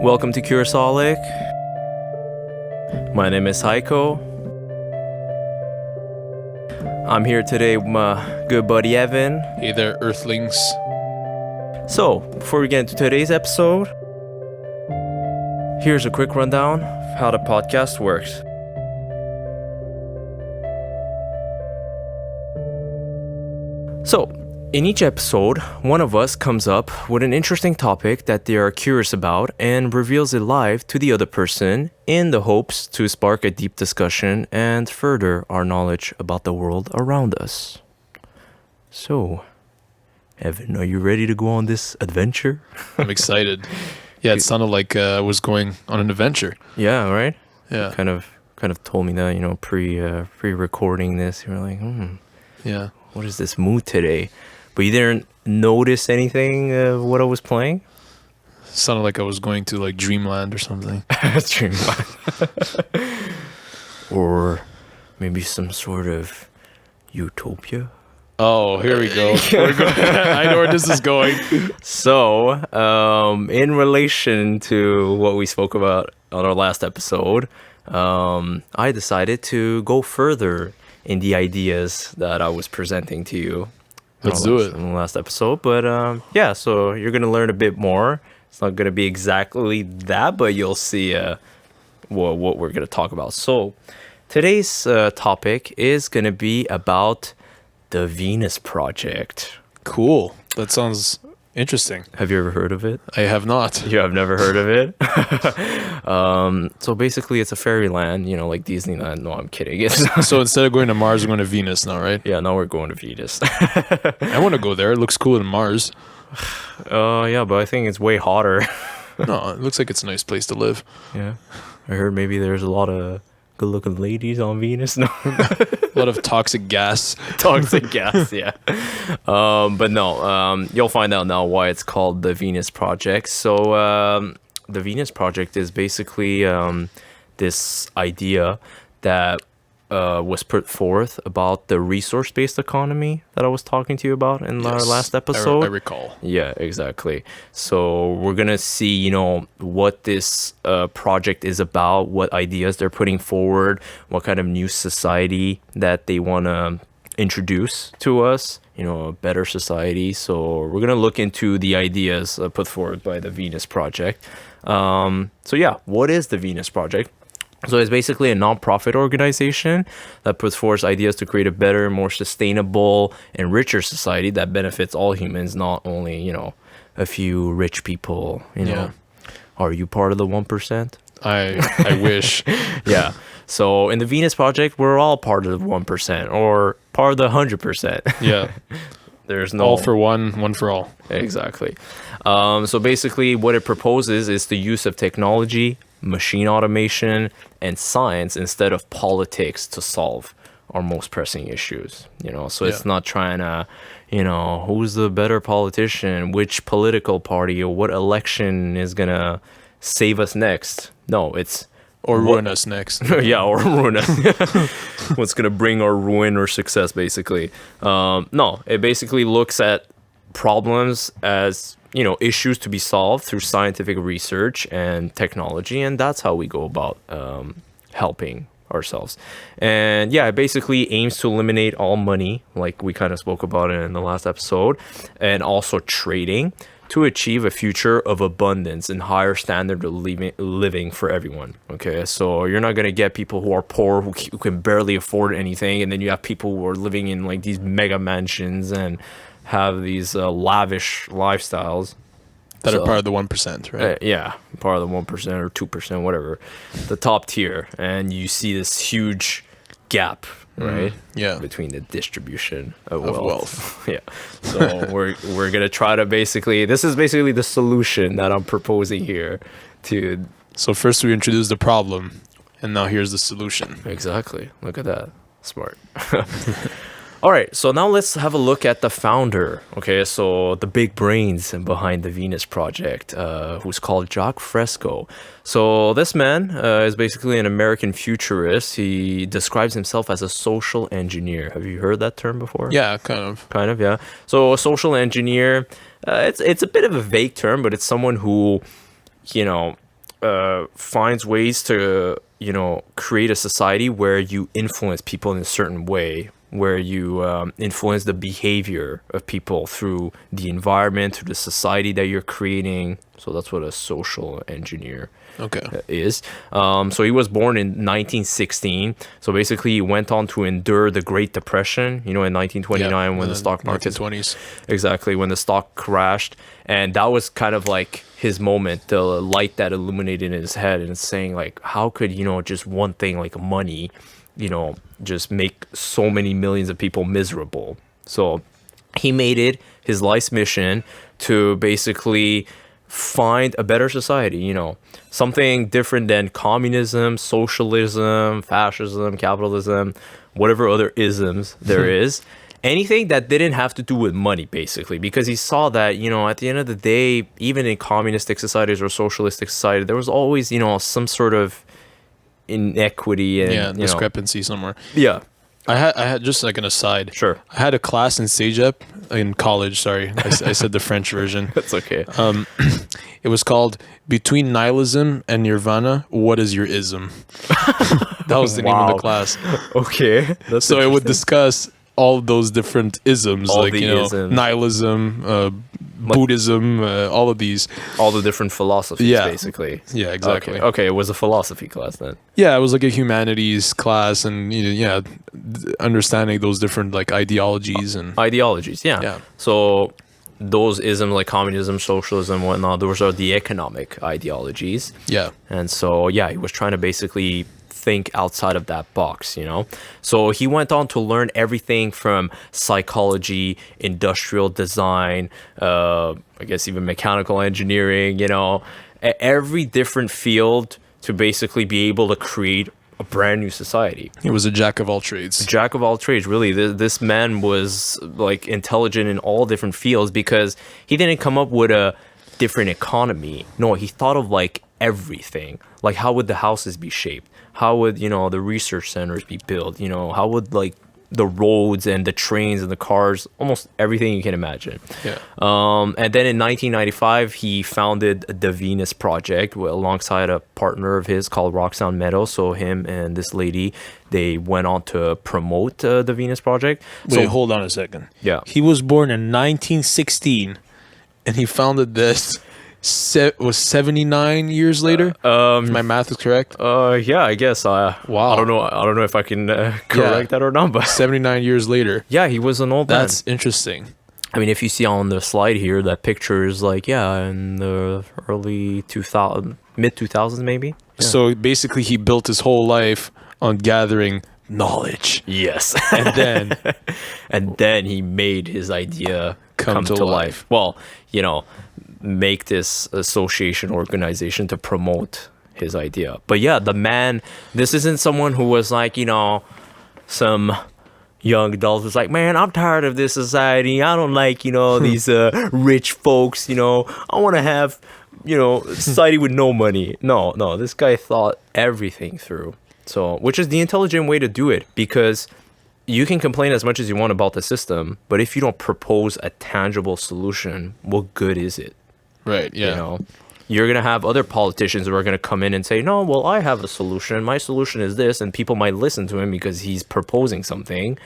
Welcome to Curiousaholic. My name is HAIKO. I'm here today with my good buddy Evan. Hey there, Earthlings. So, before we get into today's episode, here's a quick rundown of how the podcast works. So, in each episode, one of us comes up with an interesting topic that they are curious about and reveals it live to the other person in the hopes to spark a deep discussion and further our knowledge about the world around us. So, Evan, are you ready to go on this adventure? I'm excited. Yeah, it sounded like I was going on an adventure. Yeah, right? Yeah. Kind of told me that, pre-recording this. You were like, Yeah. what is this mood today? But you didn't notice anything of what I was playing? Sounded like I was going to like Dreamland or something. Dreamland. Or maybe some sort of utopia. Oh, here we go. I know where this is going. So, in relation to what we spoke about on our last episode, I decided to go further in the ideas that I was presenting to you. Let's do it. In the last episode. But so you're going to learn a bit more. It's not going to be exactly that, but you'll see what we're going to talk about. So today's topic is going to be about the Venus Project. Cool. That sounds interesting. Have you ever heard of it? I have not. You have never heard of it? So basically it's a fairyland, like Disneyland. No, I'm kidding. So instead of going to Mars, we're going to Venus now, right? Yeah, now we're going to Venus. I want to go there. It looks cooler than Mars. Yeah, but I think it's way hotter. No, it looks like it's a nice place to live. Yeah. I heard maybe there's a lot of good-looking ladies on Venus. No. A lot of toxic gas. Toxic gas, yeah. But no, you'll find out now why it's called the Venus Project. So the Venus Project is basically this idea that was put forth about the resource-based economy that I was talking to you about in our last episode. I recall. Yeah, exactly. So we're going to see, what this project is about, what ideas they're putting forward, what kind of new society that they want to introduce to us, a better society. So we're going to look into the ideas put forward by the Venus Project. What is the Venus Project? So it's basically a non-profit organization that puts forth ideas to create a better, more sustainable, and richer society that benefits all humans, not only, a few rich people, Yeah. Are you part of the 1%? I wish. Yeah. So in the Venus Project, we're all part of the 1% or part of the 100%. Yeah. There's no... All for one for all. Exactly. So basically what it proposes is the use of technology, machine automation, and science instead of politics to solve our most pressing issues. So it's not trying to, who's the better politician, which political party or what election is going to save us next. No, it's... Or ruin us next. Yeah, or ruin us. What's going to bring our ruin or success, basically. No, it basically looks at problems as, issues to be solved through scientific research and technology, and that's how we go about helping ourselves. And yeah, it basically aims to eliminate all money, like we kind of spoke about it in the last episode, and also trading to achieve a future of abundance and higher standard of living for everyone. Okay, so you're not going to get people who are poor who can barely afford anything, and then you have people who are living in like these mega mansions and have these lavish lifestyles that are part of the 1%, right? Yeah, part of the 1% or 2%, whatever, the top tier, and you see this huge gap, right? Yeah, between the distribution of wealth. Yeah, so we're gonna try to this is basically the solution that I'm proposing here. So first we introduce the problem, and now here's the solution. Exactly. Look at that, smart. All right, so now let's have a look at the founder. Okay, so the big brains behind the Venus Project, who's called Jacque Fresco. So this man is basically an American futurist. He describes himself as a social engineer. Have you heard that term before? Yeah, kind of. Kind of, yeah. So a social engineer, it's a bit of a vague term, but it's someone who, finds ways to, create a society where you influence people in a certain way, where you influence the behavior of people through the environment, through the society that you're creating. So that's what a social engineer is. So he was born in 1916. So basically, he went on to endure the Great Depression, in 1929 when the stock market... 1920s. Exactly, when the stock crashed. And that was kind of like his moment, the light that illuminated in his head, and saying, like, how could, just one thing like money, just make so many millions of people miserable. So he made it his life's mission to basically find a better society, something different than communism, socialism, fascism, capitalism, whatever other isms there is. Anything that didn't have to do with money, basically, because he saw that, at the end of the day, even in communistic societies or socialistic society, there was always, some sort of inequity and discrepancy somewhere. Yeah. I had just like an aside. Sure. I had a class in Cégep in college. Sorry, I said the French version. That's okay. It was called Between Nihilism and Nirvana. What is your ism? That was the name of the class. Okay. That's so it would discuss all of those different isms, all like isms. Nihilism, Buddhism, all of these, all the different philosophies, basically. Yeah, exactly. Okay, it was a philosophy class then. Yeah, it was like a humanities class, and understanding those different like ideologies and ideologies. Yeah. So those isms like communism, socialism, whatnot, those are the economic ideologies. Yeah. And so he was trying to basically think outside of that box, So he went on to learn everything from psychology, industrial design, I guess even mechanical engineering, every different field to basically be able to create a brand new society. He was a jack of all trades. Jack of all trades, really. This man was like intelligent in all different fields because he didn't come up with a different economy. No, he thought of like everything. Like how would the houses be shaped? How would, the research centers be built? How would like the roads and the trains and the cars, almost everything you can imagine. Yeah. And then in 1995, he founded the Venus Project alongside a partner of his called Roxanne Meadows. So him and this lady, they went on to promote the Venus Project. Wait, hold on a second. Yeah. He was born in 1916, and he founded this. Was 79 years later? If my math is correct. Yeah, I guess. Wow. I don't know if I can correct that or not, but 79 years later. Yeah, he was an old man. That's interesting. I mean, if you see on the slide here, that picture is like, in the early 2000, mid 2000s maybe. Yeah. So basically, he built his whole life on gathering knowledge. Yes. And then he made his idea come to life. Well, make this association organization to promote his idea. But yeah, the man, this isn't someone who was like, some young adult who's like, man, I'm tired of this society. I don't like, these rich folks, I want to have, society with no money. No, this guy thought everything through. So, which is the intelligent way to do it, because you can complain as much as you want about the system, but if you don't propose a tangible solution, what good is it? Right, yeah. You're going to have other politicians who are going to come in and say, no, well, I have a solution. My solution is this. And people might listen to him because he's proposing something.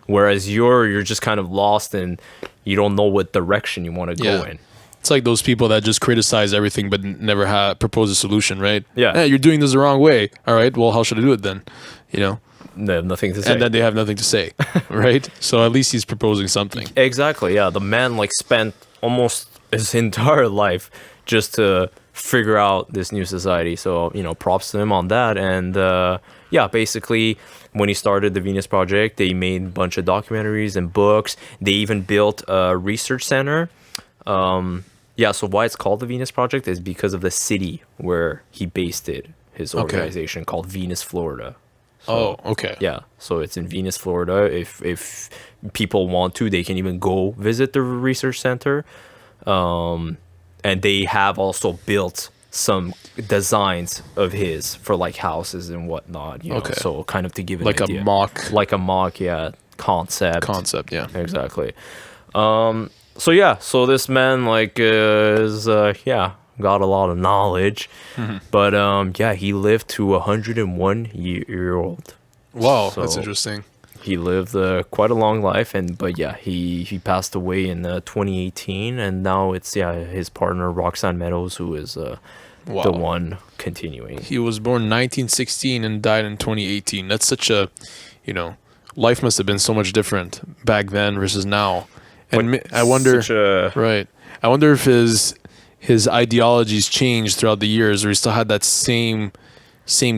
Whereas you're just kind of lost and you don't know what direction you want to go in. It's like those people that just criticize everything but never propose a solution, right? Yeah. Hey, you're doing this the wrong way. All right, well, how should I do it then? They have nothing to say. And then they have nothing to say, right? So at least he's proposing something. Exactly, yeah. The man spent almost his entire life just to figure out this new society. So, props to him on that. And basically when he started the Venus Project, they made a bunch of documentaries and books. They even built a research center. So why it's called the Venus Project is because of the city where he based his organization called Venus, Florida. So, okay. Yeah, so it's in Venus, Florida. If people want to, they can even go visit the research center. And they have also built some designs of his for like houses and whatnot. So kind of to give it like an idea. a mock, concept. Yeah, exactly. So this man is got a lot of knowledge. But yeah, he lived to 101-year old. Wow, So that's interesting. he lived quite a long life, but yeah, he passed away in 2018, and now it's his partner Roxanne Meadows who is the one continuing. He was born 1916 and died in 2018. That's such a, life must have been so much different back then versus now. And I wonder, right? I wonder if his ideologies changed throughout the years, or he still had that same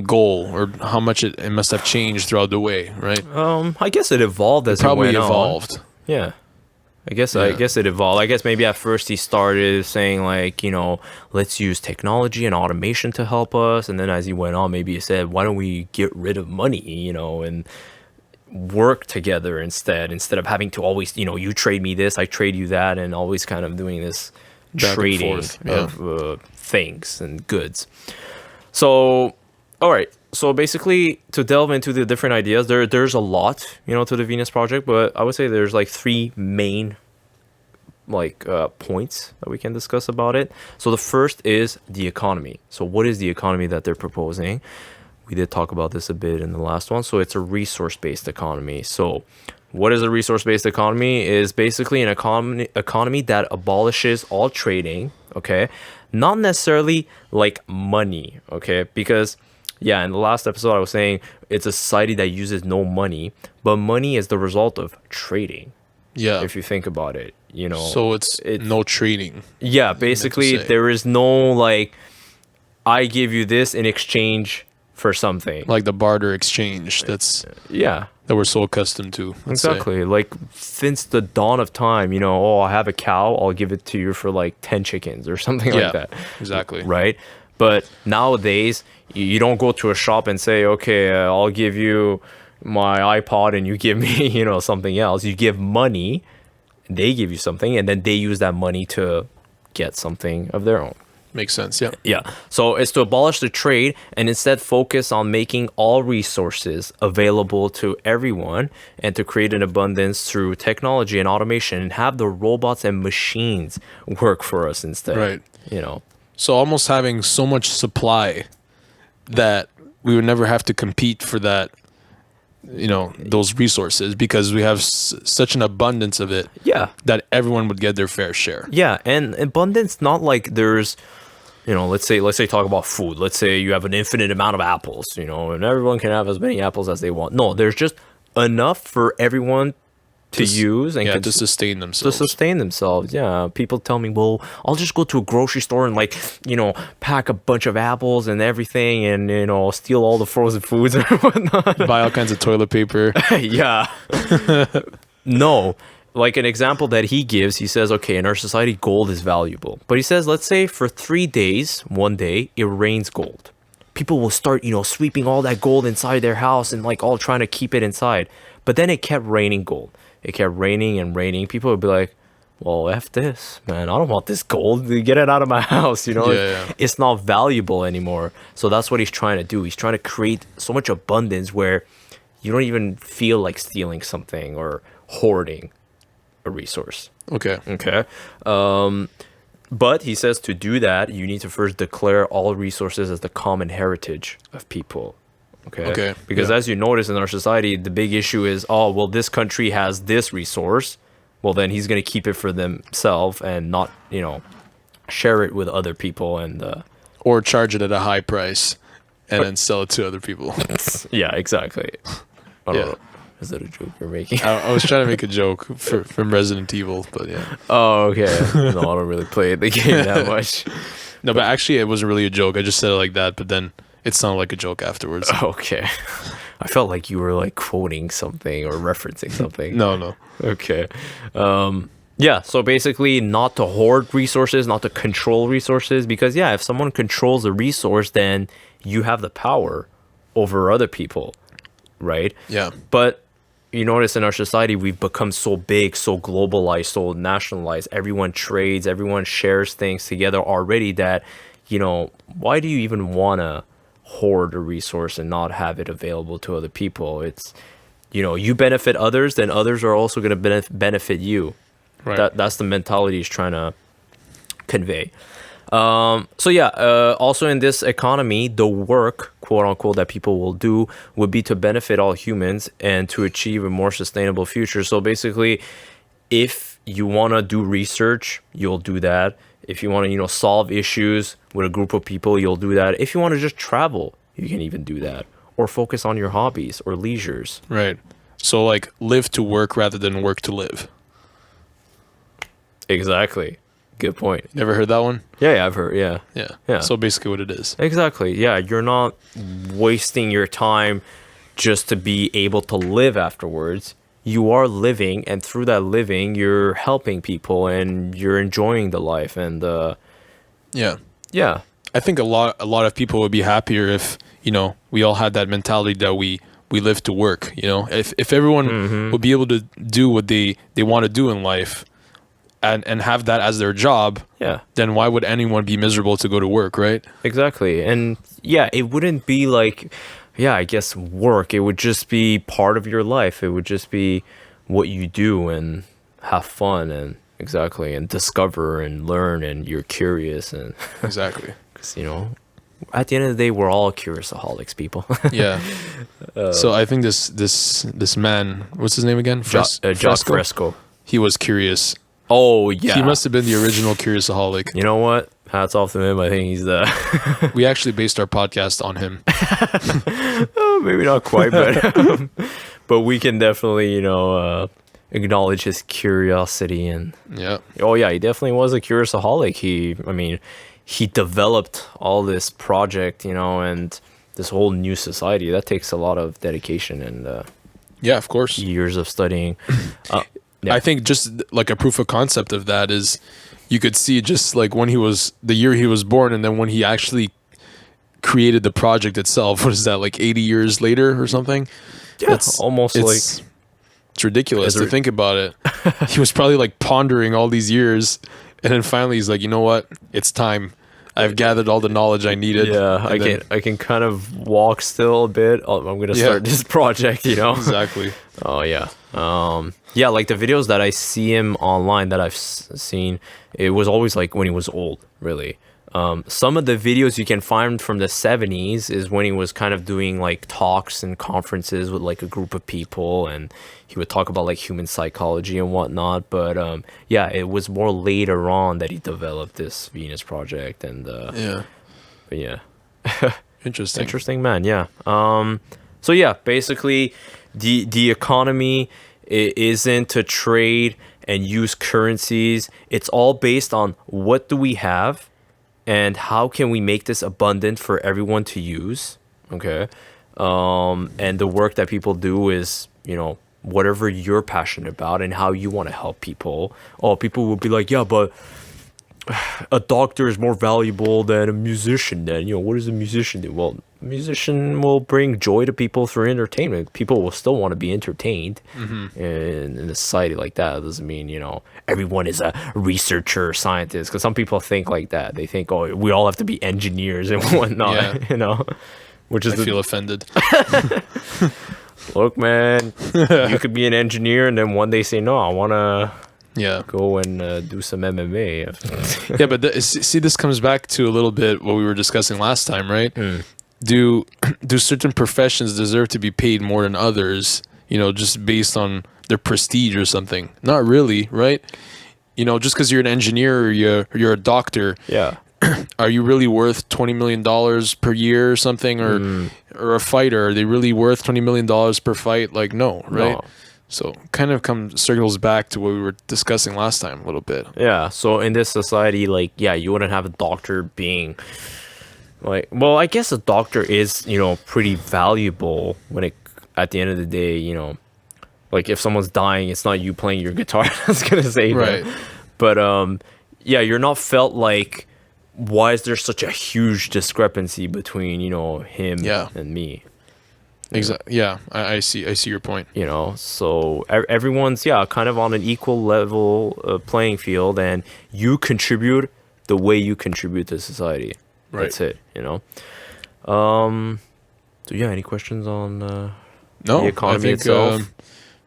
goal, or how much it must have changed throughout the way, right? I guess it evolved as it probably went evolved. On. Yeah. I guess it evolved. I guess maybe at first he started saying like, let's use technology and automation to help us, and then as he went on, maybe he said, why don't we get rid of money, and work together instead of having to always, you trade me this, I trade you that, and always kind of doing this trading of things and goods. So, all right. So basically, to delve into the different ideas, there's a lot, to the Venus Project, but I would say there's like three main points that we can discuss about it. So the first is the economy. So what is the economy that they're proposing? We did talk about this a bit in the last one. So it's a resource-based economy. So what is a resource-based economy? Is basically an economy that abolishes all trading, okay? Not necessarily like money, okay? Because in the last episode I was saying it's a society that uses no money, but money is the result of trading. Yeah. If you think about it, So it's no trading. Yeah, basically there is no I give you this in exchange for something. Like the barter exchange that we're so accustomed to. Exactly. Say. Like since the dawn of time, I have a cow, I'll give it to you for like 10 chickens or something like that. Exactly. Right? But nowadays, you don't go to a shop and say, okay, I'll give you my iPod and you give me, something else. You give money, they give you something, and then they use that money to get something of their own. Makes sense, yeah. Yeah. So it's to abolish the trade and instead focus on making all resources available to everyone and to create an abundance through technology and automation and have the robots and machines work for us instead. Right. So almost having so much supply that we would never have to compete for that, those resources because we have such an abundance of it. Yeah. That everyone would get their fair share. Yeah. And abundance, not like there's, let's say talk about food. Let's say you have an infinite amount of apples, and everyone can have as many apples as they want. No, there's just enough for everyone to use and to sustain themselves. Yeah. People tell me, well, I'll just go to a grocery store and pack a bunch of apples and everything and, steal all the frozen foods and whatnot. Buy all kinds of toilet paper. Yeah. No. Like an example that he gives, he says, okay, in our society, gold is valuable. But he says, let's say for 3 days, one day, it rains gold. People will start, sweeping all that gold inside their house and all trying to keep it inside. But then it kept raining gold. It kept raining and raining. People would be like, well, F this, man. I don't want this gold. Get it out of my house, It's not valuable anymore. So that's what he's trying to do. He's trying to create so much abundance where you don't even feel like stealing something or hoarding a resource. Okay. But he says to do that, you need to first declare all resources as the common heritage of people. Okay. Because as you notice in our society, the big issue is, this country has this resource. Well, then he's going to keep it for themselves and not, share it with other people or charge it at a high price and then sell it to other people. Yeah, exactly. I don't know. Is that a joke you're making? I was trying to make a joke from Resident Evil, but yeah. Oh, okay. No, I don't really play the game that much. No, but actually it wasn't really a joke. I just said it like that, but then it sounded like a joke afterwards. Okay. I felt like you were quoting something or referencing something. No. Okay. Yeah, so basically not to hoard resources, not to control resources, because if someone controls a resource, then you have the power over other people, right? Yeah. But you notice in our society, we've become so big, so globalized, so nationalized. Everyone trades, everyone shares things together already that, why do you even want to hoard a resource and not have it available to other people? It's, you benefit others, then others are also going to benefit you. Right. That's the mentality he's trying to convey. So yeah, also in this economy, the work, quote unquote, that people will do would be to benefit all humans and to achieve a more sustainable future. So basically, if you want to do research, you'll do that. If you want to, solve issues with a group of people, you'll do that. If you want to just travel, you can even do that. Or focus on your hobbies or leisures. Right. So like live to work rather than work to live. Exactly. Good point. Never heard that one? Yeah, I've heard. Yeah. Yeah. So basically what it is. Exactly. Yeah. You're not wasting your time just to be able to live afterwards. You are living, and through that living, you're helping people and you're enjoying the life. And yeah. I think a lot of people would be happier if, we all had that mentality that we live to work, If everyone would be able to do what they want to do in life and have that as their job, then why would anyone be miserable to go to work, right? Exactly. And yeah, it wouldn't be like, I guess work. It would just be part of your life. It would just be what you do and have fun and and discover and learn, and you're curious and exactly. Because at the end of the day, we're all curiousaholics, people. Yeah. So I think this man, what's his name again? Jacque Fresco. He was curious. Oh yeah. He must have been the original Curiousaholic. You know what? Hats off to him. I think he's the. We actually based our podcast on him. Oh, maybe not quite, but we can definitely acknowledge his curiosity and. Yeah. Oh yeah, he definitely was a curiousaholic. He developed all this project, and this whole new society. That takes a lot of dedication and. Yeah, of course. Years of studying. I think just like a proof of concept of that is you could see just like the year he was born, and then when he actually created the project itself. What is that, like 80 years later or something? Yeah, it's ridiculous to think about it. He was probably like pondering all these years, and then finally he's like, you know what? It's time. I've gathered all the knowledge I needed. Yeah, I can kind of walk still a bit. I'm gonna start this project. Exactly. Oh yeah. Yeah, like the videos that I see him online that I've seen, it was always like when he was old, really. Some of the videos you can find from the 70s is when he was kind of doing like talks and conferences with like a group of people, and he would talk about like human psychology and whatnot. But yeah, it was more later on that he developed this Venus project, and but yeah. Interesting man. Yeah. So yeah, basically the economy isn't to trade and use currencies. It's all based on what do we have and how can we make this abundant for everyone to use. Okay. And the work that people do is, whatever you're passionate about and how you want to help people. Oh, people will be like, yeah, but a doctor is more valuable than a musician. Then, what does a musician do? Well, a musician will bring joy to people through entertainment. People will still want to be entertained in a society like that. It doesn't mean, everyone is a researcher or scientist, because some people think like that. They think, oh, we all have to be engineers and whatnot, which is I feel offended. Look, man, you could be an engineer and then one day say, no, I want to go and do some MMA. Yeah, but see, this comes back to a little bit what we were discussing last time, right? Do certain professions deserve to be paid more than others, just based on their prestige or something? Not really, right? Just because you're an engineer or you're a doctor, are you really worth $20 million per year or something? Or a fighter, are they really worth $20 million per fight? Like, no, right? No. So kind of circles back to what we were discussing last time a little bit. Yeah. So in this society, like, you wouldn't have a doctor being like, well, I guess a doctor is, pretty valuable at the end of the day, like if someone's dying, it's not you playing your guitar. I was going to say, right. But you're not felt like, why is there such a huge discrepancy between, him and me? Exactly. Yeah, I see your point. So everyone's kind of on an equal level playing field, and you contribute the way you contribute to society. Right. That's it. So any questions on the economy itself?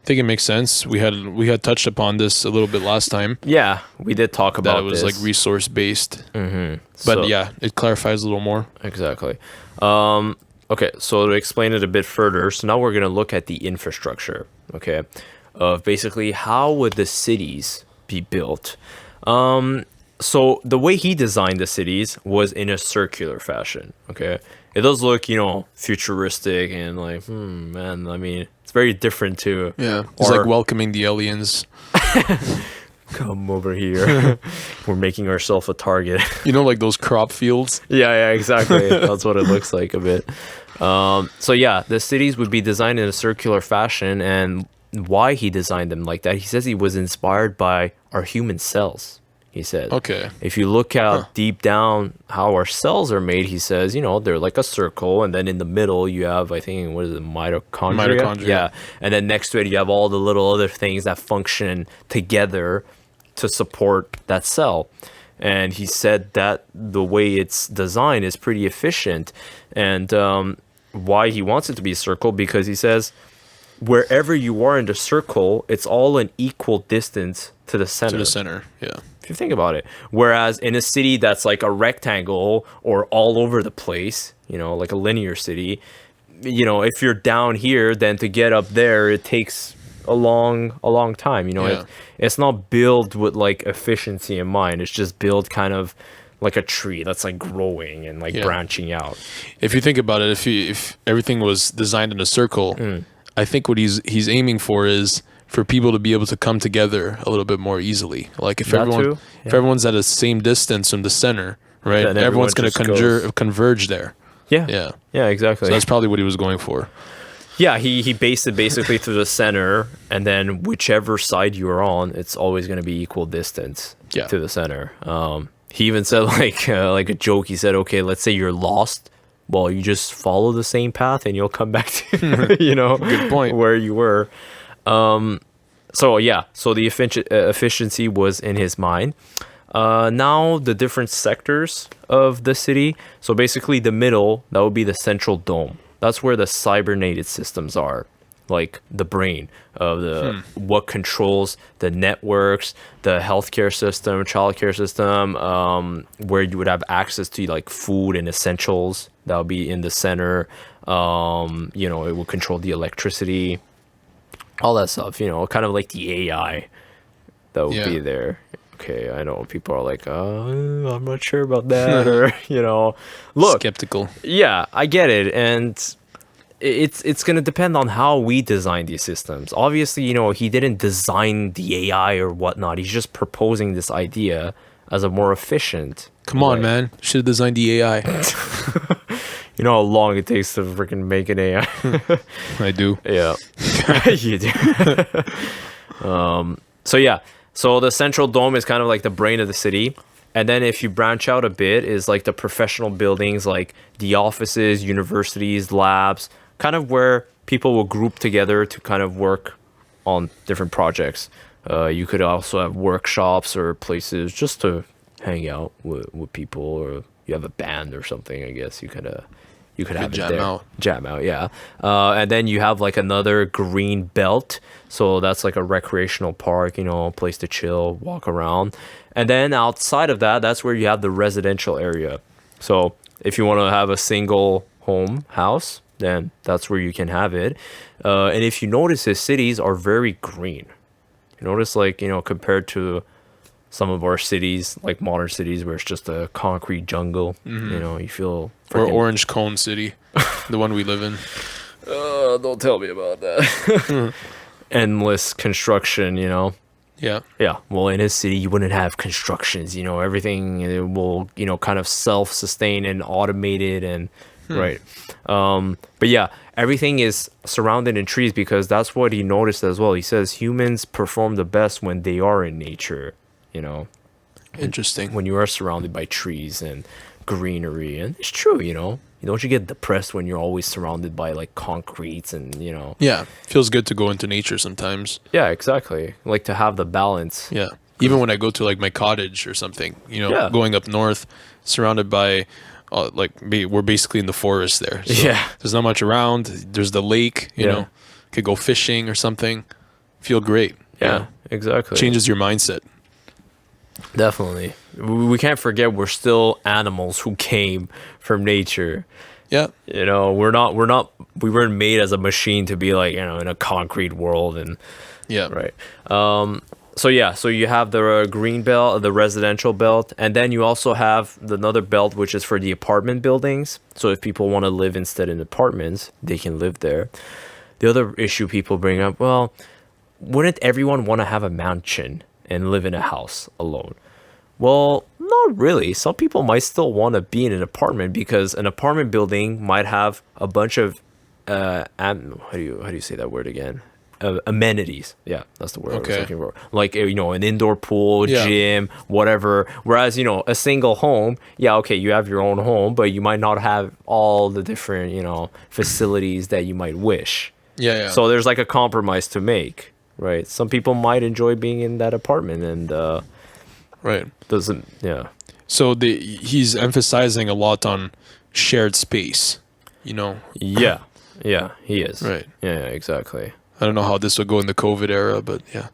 think it makes sense. We had touched upon this a little bit last time. Yeah, we did talk about that it was this. like resource based. Mm-hmm. But yeah, it clarifies a little more. Exactly. Okay, so to explain it a bit further, so now we're going to look at the infrastructure, okay, of basically how would the cities be built. So the way he designed the cities was in a circular fashion, okay? It does look, futuristic and like, man, I mean, it's very different to... Yeah, it's like welcoming the aliens. Come over here. We're making ourselves a target. Like those crop fields? Yeah, exactly. That's what it looks like a bit. So yeah, the cities would be designed in a circular fashion, and why he designed them like that, he says he was inspired by our human cells. He said, okay, if you look out deep down how our cells are made, he says, they're like a circle, and then in the middle you have, I think, what is it, mitochondria? Yeah, and then next to it you have all the little other things that function together to support that cell. And he said that the way it's designed is pretty efficient. And why he wants it to be a circle, because he says wherever you are in the circle, it's all an equal distance to the center. To the center, yeah. If you think about it. Whereas in a city that's like a rectangle or all over the place, like a linear city, if you're down here, then to get up there, it takes a long time. It's not built with like efficiency in mind. It's just built kind of like a tree that's like growing and like branching out. If you think about it, if everything was designed in a circle, I think what he's aiming for is for people to be able to come together a little bit more easily. Like if everyone's at the same distance from the center, right? Then everyone's going to converge there. Yeah, exactly. So that's probably what he was going for. Yeah, he based it basically to the center, and then whichever side you're on, it's always going to be equal distance to the center. He even said like a joke. He said, "Okay, let's say you're lost. Well, you just follow the same path, and you'll come back to good point, where you were." So the efficiency was in his mind. Now the different sectors of the city. So basically, the middle, that would be the central dome. That's where the cybernated systems are, like the brain of the what controls the networks, the healthcare system, childcare system, where you would have access to like food and essentials. That would be in the center. It will control the electricity, all that stuff. Kind of like the AI that would be there. Okay, I know people are like, I'm not sure about that, or look, skeptical. Yeah, I get it, and it's gonna depend on how we design these systems. Obviously, he didn't design the AI or whatnot. He's just proposing this idea as a more efficient. Come on, man, should have designed the AI. You know how long it takes to freaking make an AI. I do. Yeah, you do. So the central dome is kind of like the brain of the city. And then if you branch out a bit, is like the professional buildings, like the offices, universities, labs, kind of where people will group together to kind of work on different projects. You could also have workshops or places just to hang out with people, or you have a band or something, I guess you could have jam out, yeah. And then you have like another green belt, so that's like a recreational park, a place to chill, walk around. And then outside of that, that's where you have the residential area. So if you want to have a single house, then that's where you can have it. And if you notice, the cities are very green. You notice, like, compared to some of our cities, like modern cities, where it's just a concrete jungle. You feel or Orange Cone City, the one we live in. Don't tell me about that. Endless construction. Yeah. Well, in his city, you wouldn't have constructions. Everything will kind of self-sustain and automated and right. But yeah, everything is surrounded in trees, because that's what he noticed as well. He says humans perform the best when they are in nature. Interesting. When you are surrounded by trees and greenery, and it's true. Don't you get depressed when you're always surrounded by like concretes and Yeah, feels good to go into nature sometimes. Yeah, exactly. Like to have the balance. Yeah, even when I go to like my cottage or something, going up north, surrounded by we're basically in the forest there. So there's not much around. There's the lake. Could go fishing or something. feel great. Yeah, exactly. Changes your mindset. Definitely. We can't forget we're still animals who came from nature. Yeah. You know, we weren't made as a machine to be like, you know, in a concrete world and Yeah. right. So you have the green belt, the residential belt, and then you also have another belt which is for the apartment buildings. So if people want to live instead in apartments, they can live there. The other issue people bring up, well, wouldn't everyone want to have a mansion and live in a house alone? Well, not really. Some people might still want to be in an apartment because an apartment building might have a bunch of how do you say that word again? Amenities. Yeah, that's the word I was looking for. Like, you know, an indoor pool, gym, whatever. Whereas, you know, a single home, yeah, okay, you have your own home, but you might not have all the different, you know, facilities that you might wish. Yeah. So there's like a compromise to make, right? Some people might enjoy being in that apartment and right. So he's emphasizing a lot on shared space, you know? Yeah, he is. Right. Yeah, exactly. I don't know how this would go in the COVID era, but yeah.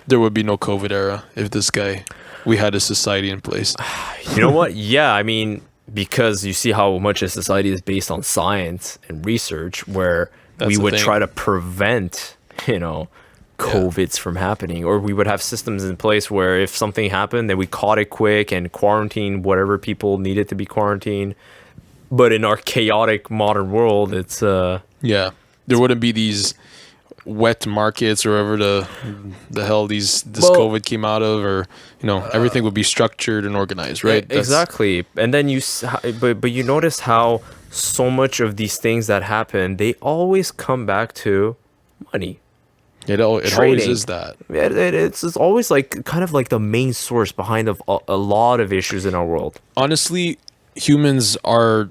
There would be no COVID era if we had a society in place. You know what? Yeah, I mean, because you see how much a society is based on science and research, where we would try to prevent, you know, COVIDs from happening, or we would have systems in place where if something happened, then we caught it quick and quarantine whatever people needed to be quarantined. But in our chaotic modern world, it's there wouldn't be these wet markets or wherever the hell this COVID came out of, or you know, everything would be structured and organized, right? Exactly. And then but you notice how so much of these things that happen, they always come back to money. It always is that. It's always like kind of like the main source behind a lot of issues in our world. Honestly, humans are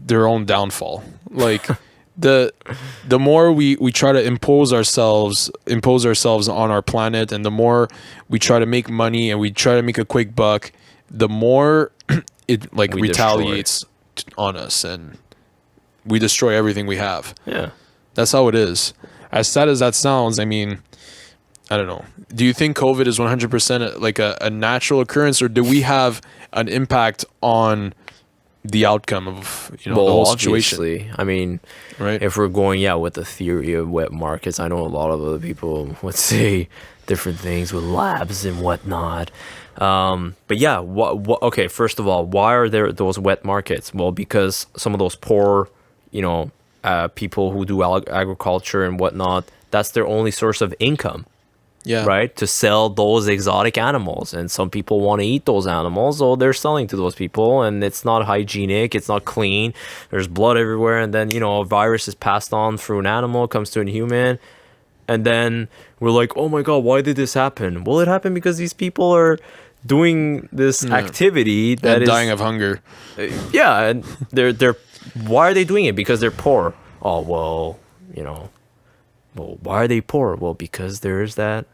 their own downfall. Like the more we try to impose ourselves on our planet, and the more we try to make money and we try to make a quick buck, the more it like retaliates on us and we destroy everything we have. Yeah. That's how it is. As sad as that sounds, I mean, I don't know. Do you think COVID is 100% like a natural occurrence, or do we have an impact on the outcome of, you know, the whole situation? Obviously. I mean, right? If we're going with the theory of wet markets, I know a lot of other people would say different things with labs and whatnot. But yeah, okay, first of all, why are there those wet markets? Well, because some of those poor, you know, people who do agriculture and whatnot, that's their only source of income. Yeah. Right? To sell those exotic animals. And some people want to eat those animals, so they're selling to those people, and it's not hygienic, it's not clean. There's blood everywhere, and then, you know, a virus is passed on through an animal, comes to a human, and then we're like, oh my god, why did this happen? Well, it happened because these people are doing this activity that is dying of hunger. And they're why are they doing it? Because they're poor. Oh, well, you know, well, why are they poor? Well, because there's that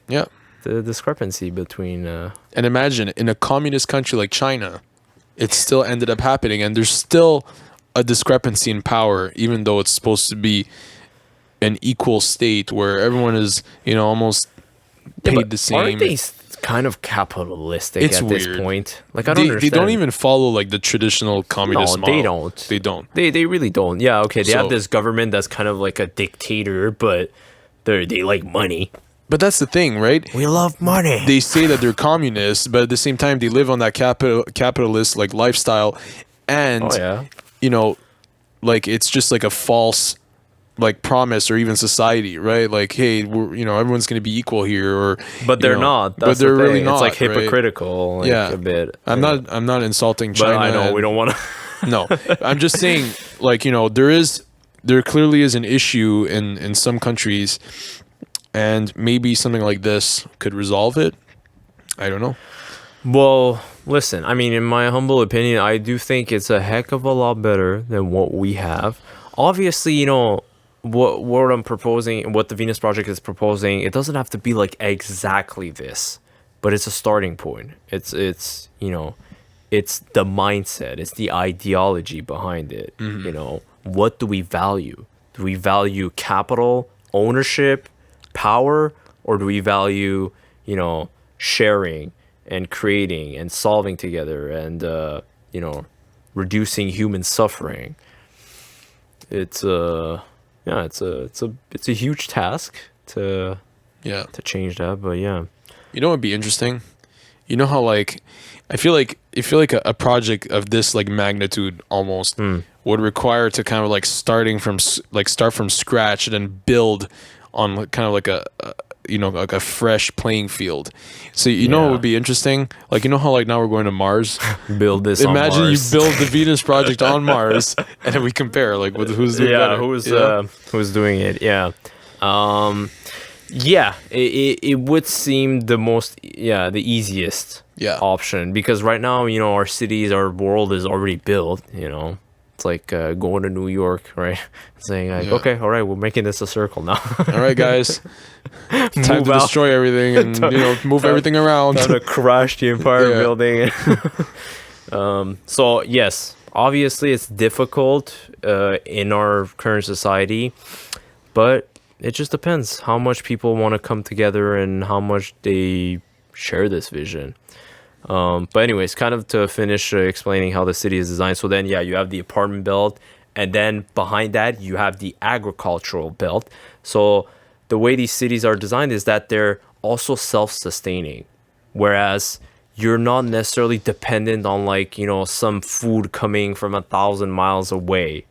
the discrepancy between and imagine in a communist country like China, it still ended up happening, and there's still a discrepancy in power, even though it's supposed to be an equal state where everyone is, you know, almost paid the same. Aren't they kind of capitalistic at this point? Like, I don't understand. They don't even follow like the traditional communist model. They don't. They don't. They really don't. Yeah, okay. They have this government that's kind of like a dictator, but they like money. But that's the thing, right? We love money. They say that they're communists, but at the same time, they live on that capitalist like lifestyle, and you know, like it's just like a false like promise or even society, right? Like, hey, we're, you know, everyone's going to be equal here, but they're not. But they're really not. It's like hypocritical, right? Like, a bit. I'm not insulting China. But I know we don't want to. No, I'm just saying, like, you know, there clearly is an issue in some countries, and maybe something like this could resolve it. I don't know. Well, listen, I mean, in my humble opinion, I do think it's a heck of a lot better than what we have. Obviously, you know, what I'm proposing, what the Venus Project is proposing, it doesn't have to be like exactly this, but it's a starting point. It's you know, it's the mindset, it's the ideology behind it. You know, what do we value? Do we value capital, ownership, power, or do we value, sharing and creating and solving together and, reducing human suffering? It's a huge task to change that, but yeah. You know what would be interesting? You know how like I feel like a project of this like magnitude almost would require to kind of like start from scratch and then build on kind of like like a fresh playing field. So know what would be interesting? Like how like now we're going to Mars. Build this. Imagine on Mars. you build the Venus project on Mars, and then we compare like with who's doing better. Who's doing it? Yeah. It would seem the easiest option, because right now, our cities, our world is already built, It's like going to New York, right? Saying like, okay, all right, we're making this a circle now. All right, guys. Time to destroy everything and move everything around. Time to crash the Empire Building. So yes, obviously it's difficult in our current society, but it just depends how much people want to come together and how much they share this vision. But anyways, kind of to finish explaining how the city is designed. So then, you have the apartment belt, and then behind that, you have the agricultural belt. So the way these cities are designed is that they're also self-sustaining, whereas you're not necessarily dependent on some food coming from 1,000 miles away.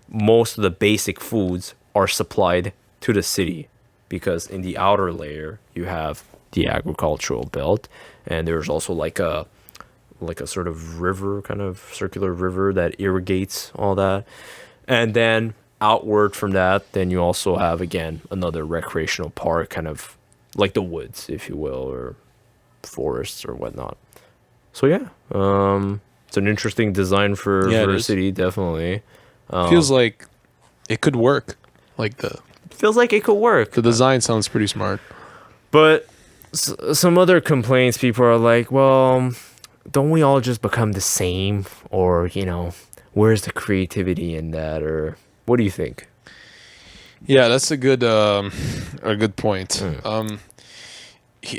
Most of the basic foods are supplied to the city, because in the outer layer you have the agricultural belt, and there's also like a sort of river, kind of circular river that irrigates all that. And then outward from that, then you also have again another recreational park, kind of like the woods, if you will, or forests or whatnot. So it's an interesting design for a city, definitely. Feels like it could work. Feels like it could work. The design sounds pretty smart. But some other complaints, people are like, well, don't we all just become the same? Or, where's the creativity in that? Or what do you think? Yeah, that's a good point.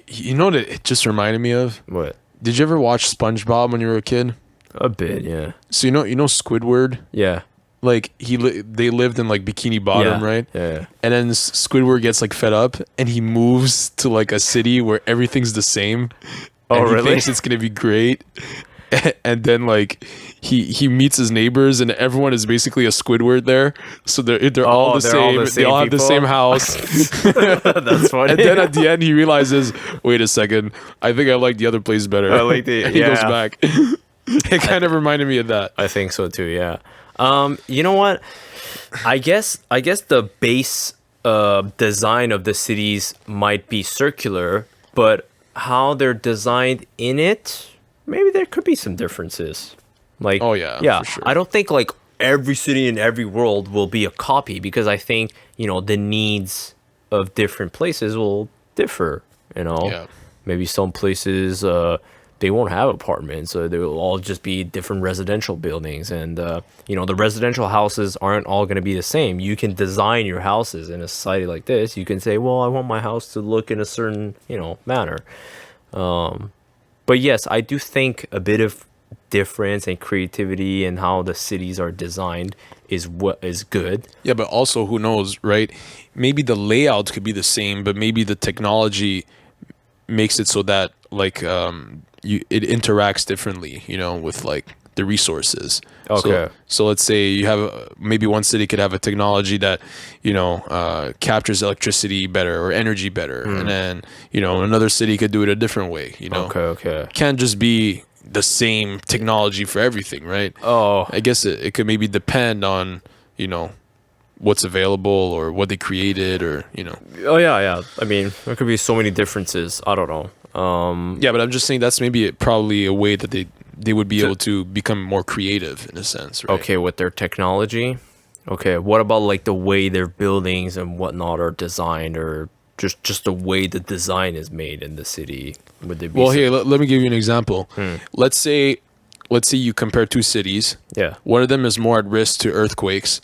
You know what it just reminded me of? What? Did you ever watch SpongeBob when you were a kid? A bit, yeah. So you know Squidward? Yeah. Like they lived in like Bikini Bottom, right? Yeah. And then Squidward gets like fed up, and he moves to like a city where everything's the same. Oh, and really? He thinks it's gonna be great. And then like he meets his neighbors, and everyone is basically a Squidward there. So they're all the same. They all have the same house. That's funny. And then at the end, he realizes, wait a second, I think I like the other place better. I like the. And he goes back. It kind of reminded me of that. I think so too. Yeah. You know what? I guess the base design of the cities might be circular, but how they're designed in it, maybe there could be some differences. Like, for sure. I don't think like every city in every world will be a copy, because I think the needs of different places will differ. Maybe some places they won't have apartments, so they will all just be different residential buildings, and the residential houses aren't all going to be the same. You can design your houses in a society like this. You can say, well, I want my house to look in a certain manner. But yes, I do think a bit of difference and creativity in how the cities are designed is what is good. Yeah, but also who knows, right? Maybe the layout could be the same, but maybe the technology makes it so that like it interacts differently, with like the resources. Okay. So let's say you have maybe one city could have a technology that captures electricity better or energy better, and then another city could do it a different way. Okay. Can't just be the same technology for everything, right? Oh, I guess it could maybe depend on what's available or what they created, or Oh yeah. I mean, there could be so many differences. I don't know. Yeah, but I'm just saying that's maybe probably a way that they would be able to become more creative in a sense, right? Okay, with their technology. Okay, what about like the way their buildings and whatnot are designed, or just the way the design is made in the city? Would they be? Well, here, let me give you an example. Let's say you compare two cities. Yeah. One of them is more at risk to earthquakes,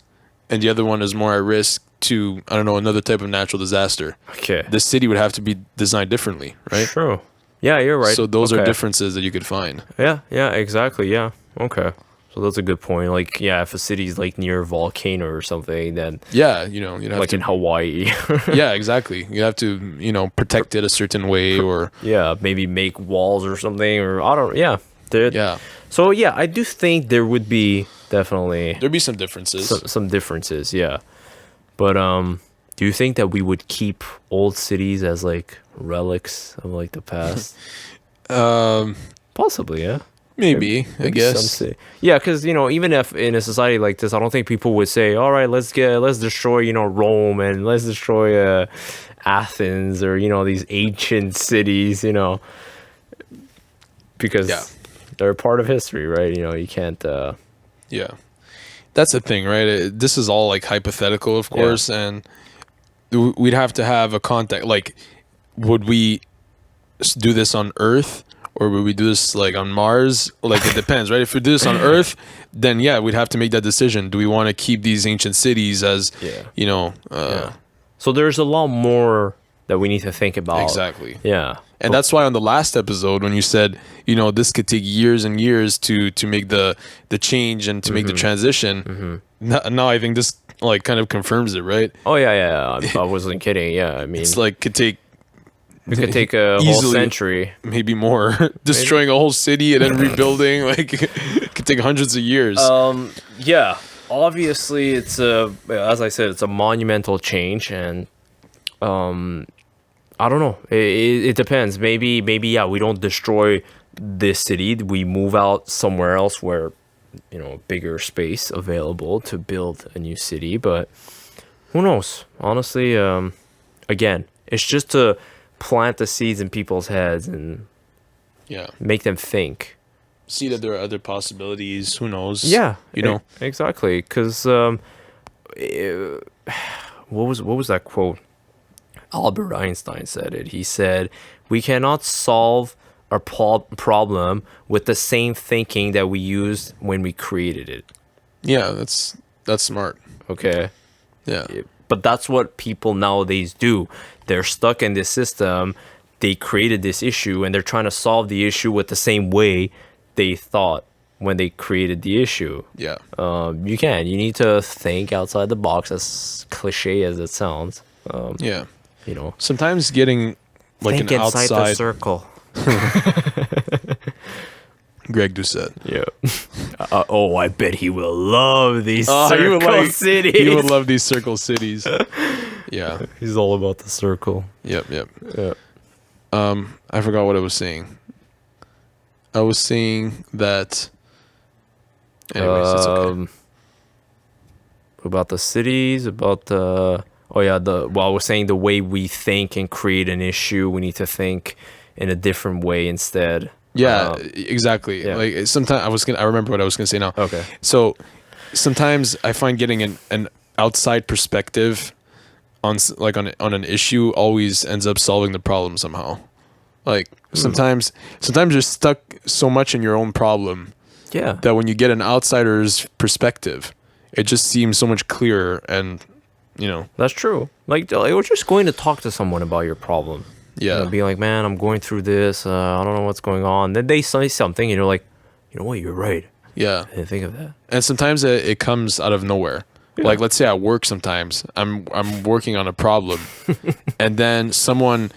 and the other one is more at risk to, I don't know, another type of natural disaster. Okay. The city would have to be designed differently, right? True. Yeah, you're right. So those are differences that you could find. Yeah, exactly. Yeah. Okay. So that's a good point. Like, yeah, if a city's like near a volcano or something, then yeah, you know, you'd have like to, in Hawaii. yeah, exactly. You have to, you know, protect it a certain way, or yeah, maybe make walls or something, or I don't. Yeah. Yeah. So yeah, I do think there would be definitely there'd be some differences. Some differences, yeah. But do you think that we would keep old cities as like relics of like the past? Possibly, yeah. Maybe I guess. Yeah, because you know, even if in a society like this, I don't think people would say, "All right, let's destroy, you know, Rome and let's destroy Athens or you know these ancient cities," you know, because they're part of history, right? You know, you can't. Yeah, that's the thing, right? This is all like hypothetical, of course, and we'd have to have a contact. Like, would we do this on Earth? Or would we do this like on Mars? Like it depends, right? If we do this on Earth, then yeah, we'd have to make that decision. Do we want to keep these ancient cities as, you know? So there's a lot more that we need to think about. Exactly. Yeah. And that's why on the last episode, when you said, you know, this could take years and years to make the change and to make the transition. Now I think this like kind of confirms it, right? Oh yeah. I wasn't kidding. Yeah, I mean, it's like it could take a whole century, maybe more. Destroying a whole city and then rebuilding, like it could take hundreds of years. Yeah, obviously it's as I said, it's a monumental change, and I don't know. It depends. Maybe yeah, we don't destroy this city. We move out somewhere else where you know bigger space available to build a new city. But who knows? Honestly, again, it's just to plant the seeds in people's heads and make them think, see that there are other possibilities. Who knows? Yeah, you know, exactly. Because what was that quote? Albert Einstein said it. He said, "We cannot solve our problem with the same thinking that we used when we created it." Yeah, that's smart. Okay. Yeah. But that's what people nowadays do. They're stuck in this system. They created this issue and they're trying to solve the issue with the same way they thought when they created the issue. Yeah. You need to think outside the box, as cliche as it sounds. Yeah. You know, sometimes getting like think an outside the circle. Greg Doucette. Yeah. I bet he will love these circle cities. He would love these circle cities. Yeah. He's all about the circle. Yep. Yeah. I forgot what I was saying. I was saying that. Anyways, it's okay. About the cities, about the. I was saying the way we think and create an issue, we need to think in a different way instead. Yeah, exactly. Yeah. Like sometimes I remember what I was gonna say now. Okay. So sometimes I find getting an outside perspective on an issue always ends up solving the problem somehow. Like sometimes you're stuck so much in your own problem. Yeah. That when you get an outsider's perspective, it just seems so much clearer, and you know. That's true. Like you're just going to talk to someone about your problem. Yeah. You know, be like, man, I'm going through this. I don't know what's going on. Then they say something, and you're like, you know what? You're right. Yeah. I didn't think of that. And sometimes it comes out of nowhere. Yeah. Like, let's say at work sometimes, I'm working on a problem, and then someone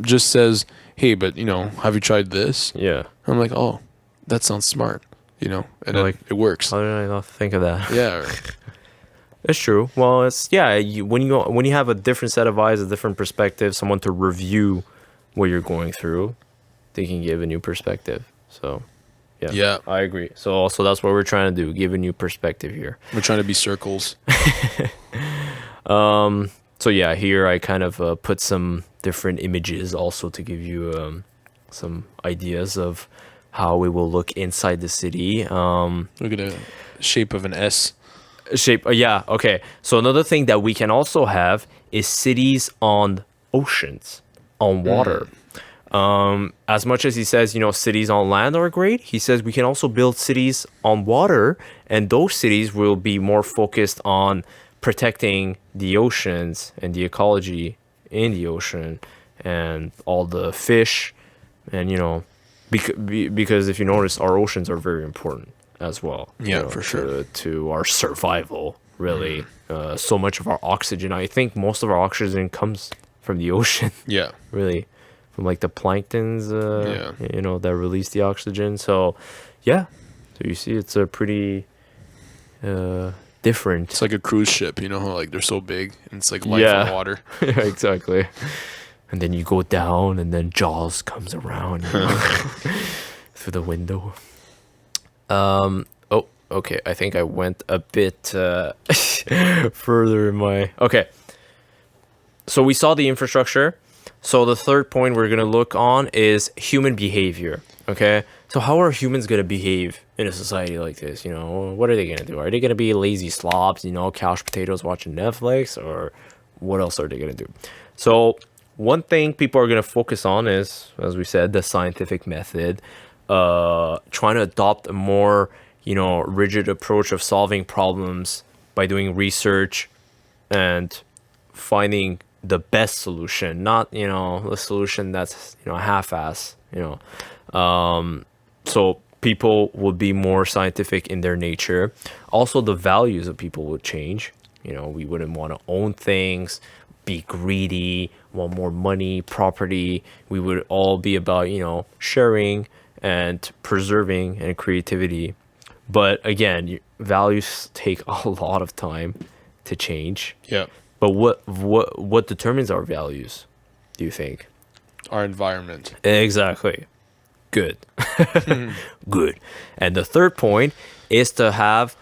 just says, hey, but, you know, have you tried this? Yeah. I'm like, oh, that sounds smart, you know, and like, it works. How did I not think of that? Yeah. It's true. Well, when you have a different set of eyes, a different perspective, someone to review what you're going through, they can give a new perspective. So, yeah, I agree. So that's what we're trying to do: give a new perspective here. We're trying to be circles. So yeah, here I kind of put some different images also to give you some ideas of how we will look inside the city. Look at the shape of an S. Yeah, okay. So another thing that we can also have is cities on oceans, on water. As much as he says, cities on land are great, he says we can also build cities on water, and those cities will be more focused on protecting the oceans and the ecology in the ocean and all the fish, and because if you notice, our oceans are very important as well. Yeah, for sure. To our survival, really. So much of our oxygen, I think most of our oxygen comes from the ocean. Yeah. Really. From like the planktons, that release the oxygen. So, yeah. So you see, it's a pretty different. It's like a cruise ship, how like they're so big and it's like life on water. Yeah, exactly. And then you go down, and then Jaws comes around through the window. Oh, okay. I think I went a bit further in my. Okay. So we saw the infrastructure. So the third point we're going to look on is human behavior, okay? So how are humans going to behave in a society like this? What are they going to do? Are they going to be lazy slobs, couch potatoes watching Netflix, or what else are they going to do? So one thing people are going to focus on is, as we said, the scientific method, trying to adopt a more, rigid approach of solving problems by doing research and finding the best solution, not the solution that's half-ass. So people would be more scientific in their nature. Also, the values of people would change. We wouldn't want to own things, be greedy, want more money, property. We would all be about sharing and preserving and creativity. But again, values take a lot of time to change. Yeah. But what determines our values, do you think? Our environment. Exactly. Good. Good. And the third point is to have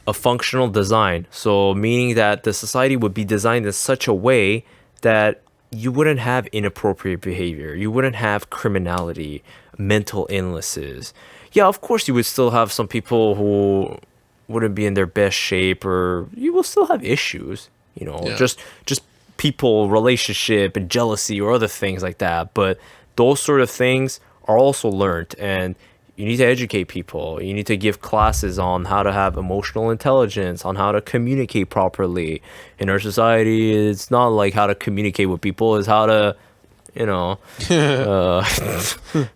a functional design. So meaning that the society would be designed in such a way that you wouldn't have inappropriate behavior. You wouldn't have criminality, mental illnesses. Yeah, of course you would still have some people who wouldn't be in their best shape, or you will still have issues. Just people, relationship and jealousy or other things like that. But those sort of things are also learned, and you need to educate people. You need to give classes on how to have emotional intelligence, on how to communicate properly. In our society, it's not like how to communicate with people, it's how to,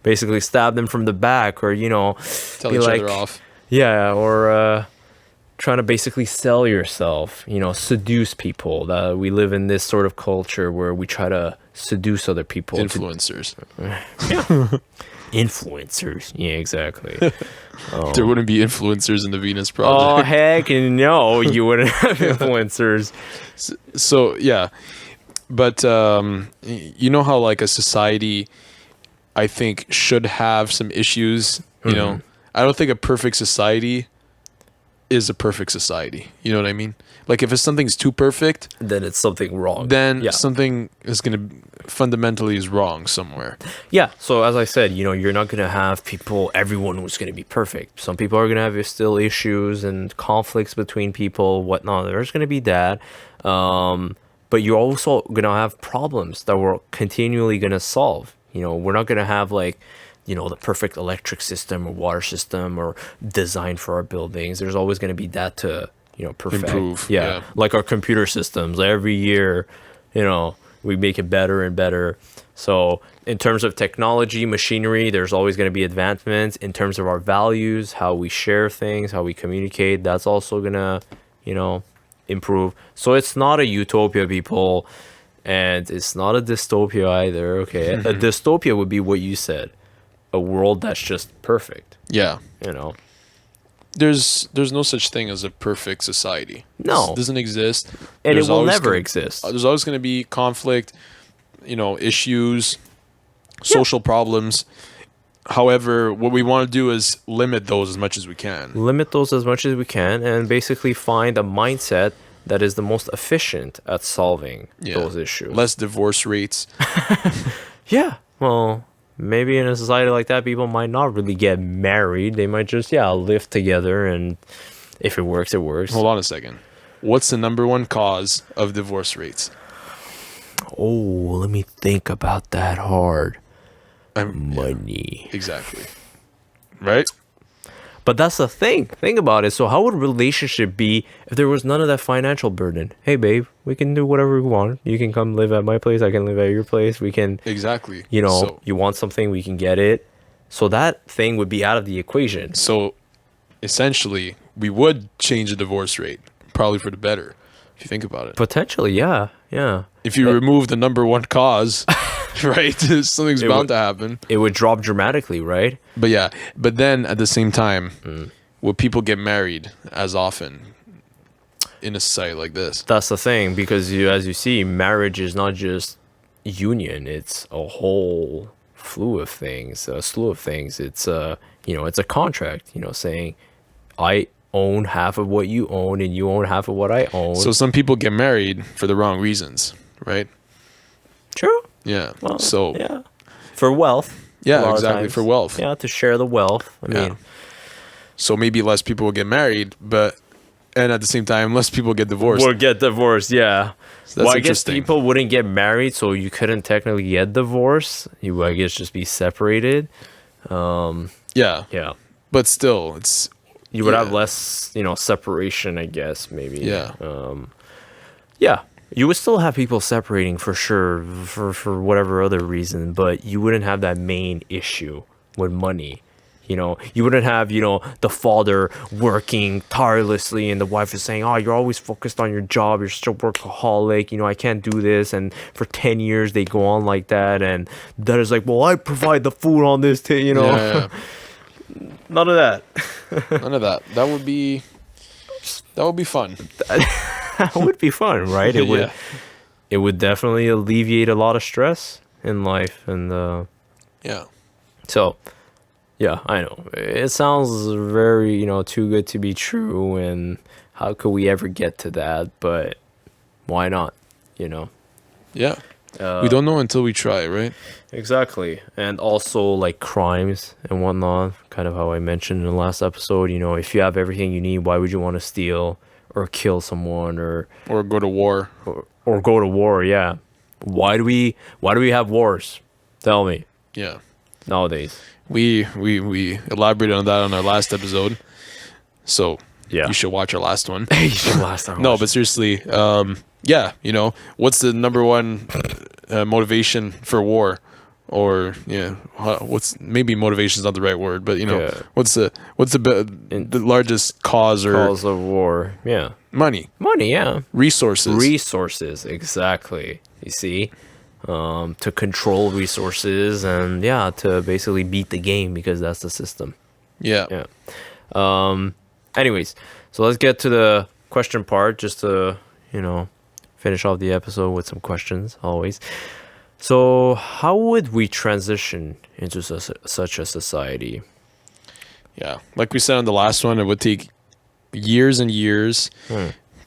basically stab them from the back, or, tell each other off. Yeah, or trying to basically sell yourself, seduce people. That we live in this sort of culture where we try to seduce other people. Influencers. Influencers. Yeah, exactly. There wouldn't be influencers in the Venus Project. Oh, heck no, you wouldn't have influencers. So, yeah. But how like a society, I think, should have some issues, I don't think a perfect society is a perfect society. You know what I mean? Like if something's too perfect, then it's something wrong. Then something is going to fundamentally is wrong somewhere. Yeah. So as I said, you're not going to have everyone who's going to be perfect. Some people are going to have still issues and conflicts between people, whatnot. There's going to be that. But you're also going to have problems that we're continually going to solve. We're not going to have the perfect electric system or water system or design for our buildings. There's always going to be that to, perfect. Improve. Yeah. Like our computer systems. Every year, we make it better and better. So in terms of technology, machinery, there's always going to be advancements. In terms of our values, how we share things, how we communicate, that's also going to, improve. So it's not a utopia, people, and it's not a dystopia either. Okay. A dystopia would be what you said. A world that's just perfect. Yeah. There's no such thing as a perfect society. No. It doesn't exist. And it will never exist. There's always going to be conflict, issues, social problems. However, what we want to do is limit those as much as we can. And basically find a mindset that is the most efficient at solving those issues. Less divorce rates. Yeah. Well, maybe in a society like that, people might not really get married. They might just, live together, and if it works, it works. Hold on a second. What's the number one cause of divorce rates? Oh, let me think about that hard. money. Exactly. Right? But that's the thing. Think about it. So how would a relationship be if there was none of that financial burden? Hey, babe, we can do whatever we want. You can come live at my place. I can live at your place. We can... Exactly. You know, you want something, we can get it. So that thing would be out of the equation. So essentially, we would change the divorce rate, probably for the better, if you think about it. Potentially, yeah. If you remove the number one cause, right, something's bound to happen. It would drop dramatically, right? But then at the same time, would people get married as often in a society like this? That's the thing, because as you see, marriage is not just union; it's a whole slew of things. It's it's a contract. Saying, I own half of what you own, and you own half of what I own. So some people get married for the wrong reasons, right? True. Yeah. Well, so yeah, for wealth. Yeah, exactly, for wealth. Yeah, to share the wealth. I mean, so maybe less people will get married, and at the same time, less people get divorced. Or get divorced, yeah. So that's I guess people wouldn't get married, so you couldn't technically get divorced. You would, I guess, just be separated. Yeah. But still, you would have less, separation, I guess, maybe. Yeah. Yeah. You would still have people separating for sure, for whatever other reason, but you wouldn't have that main issue with money. You wouldn't have, the father working tirelessly and the wife is saying, oh, you're always focused on your job. You're such a workaholic. I can't do this. And for 10 years, they go on like that. And that is like, well, I provide the food on this, Yeah. None of that. None of that. That would be fun. That would be fun, right? It would definitely alleviate a lot of stress in life. And so... Yeah, I know. It sounds very, too good to be true, and how could we ever get to that? But why not, Yeah. We don't know until we try, right? Exactly. And also, like, crimes and whatnot, kind of how I mentioned in the last episode, if you have everything you need, why would you want to steal or kill someone or go to war? Or go to war, yeah. Why do we have wars? Tell me. Yeah. Nowadays. We elaborated on that on our last episode, so you should watch our last one. You should last time. No, but seriously, what's the number one motivation for war? Or what's maybe motivation is not the right word, but what's the largest cause of war? Yeah, money, yeah, resources, exactly. You see. To control resources and to basically beat the game because that's the system. Yeah. Anyways, so let's get to the question part just to, finish off the episode with some questions always. So how would we transition into such a society? Yeah. Like we said on the last one, it would take years and years.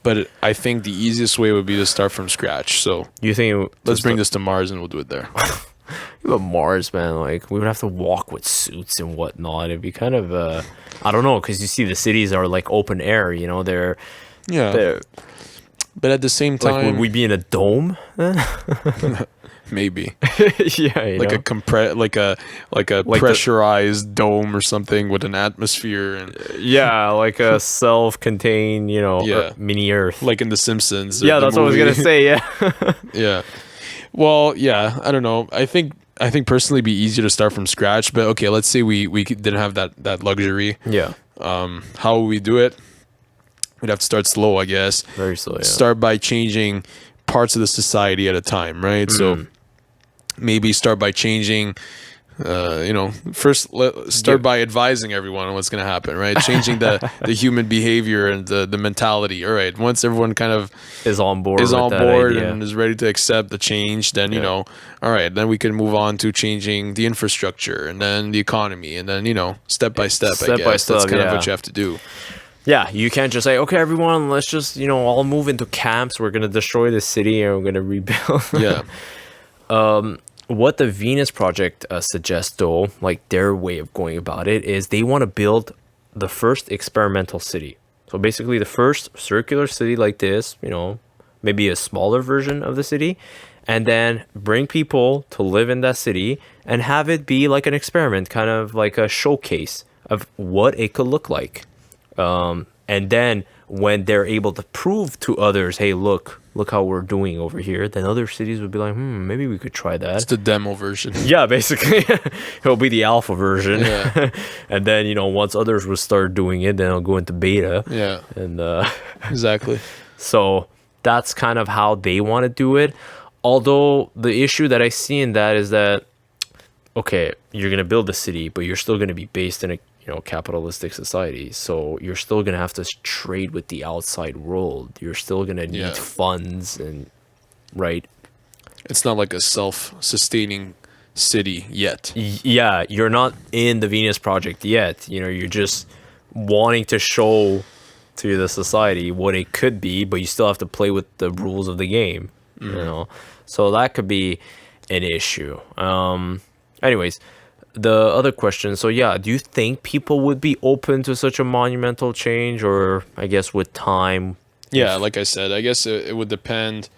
But I think the easiest way would be to start from scratch. So you think let's bring this to Mars and we'll do it there. But Mars, man, like we would have to walk with suits and whatnot. It'd be kind of I don't know, because you see the cities are like open air. They're But at the same time, like, would we be in a dome? Maybe. Like a pressurized dome or something with an atmosphere and like a self-contained, mini Earth, like in The Simpsons. Yeah, that's what I was gonna say. Yeah. Well, yeah, I don't know. I think personally it'd be easier to start from scratch, but okay, let's say we didn't have that luxury. Yeah. How would we do it? We'd have to start slow, I guess. Very slow. Yeah. Start by changing parts of the society at a time, right? So maybe start by changing, first start by advising everyone on what's going to happen, right? Changing the human behavior and the mentality. All right. Once everyone kind of is on board and is ready to accept the change, then, all right, then we can move on to changing the infrastructure and then the economy and then, step by step, I guess. That's kind of what you have to do. Yeah, you can't just say, okay, everyone, let's just, all move into camps. We're going to destroy the city and we're going to rebuild. Yeah. What the Venus Project suggests, though, like their way of going about it, is they want to build the first experimental city. So basically the first circular city like this, maybe a smaller version of the city. and then bring people to live in that city and have it be like an experiment, kind of like a showcase of what it could look like. And then when they're able to prove to others, hey, look how we're doing over here, then other cities would be like, maybe we could try that. It's the demo version. Yeah, basically. It'll be the alpha version. Yeah. And then, once others will start doing it, then it'll go into beta. Yeah. And exactly. So that's kind of how they want to do it. Although the issue that I see in that is that, okay, you're going to build a city, but you're still going to be based in a capitalistic society. So you're still going to have to trade with the outside world. You're still going to need funds and, right? It's not like a self-sustaining city yet. Yeah, you're not in the Venus Project yet. You're just wanting to show to the society what it could be, but you still have to play with the rules of the game, So that could be an issue. Anyways, the other question. So yeah, do you think people would be open to such a monumental change, or I guess with time? Yeah, like I said, I guess it would depend.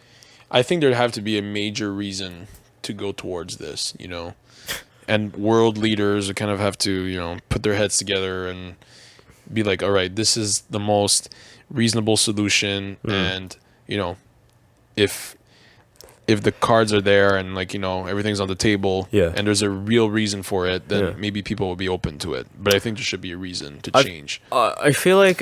I think there'd have to be a major reason to go towards this, and world leaders would kind of have to, put their heads together and be like, all right, this is the most reasonable solution. And, if the cards are there and everything's on the table and there's a real reason for it, then maybe people will be open to it. But I think there should be a reason to change. I feel like,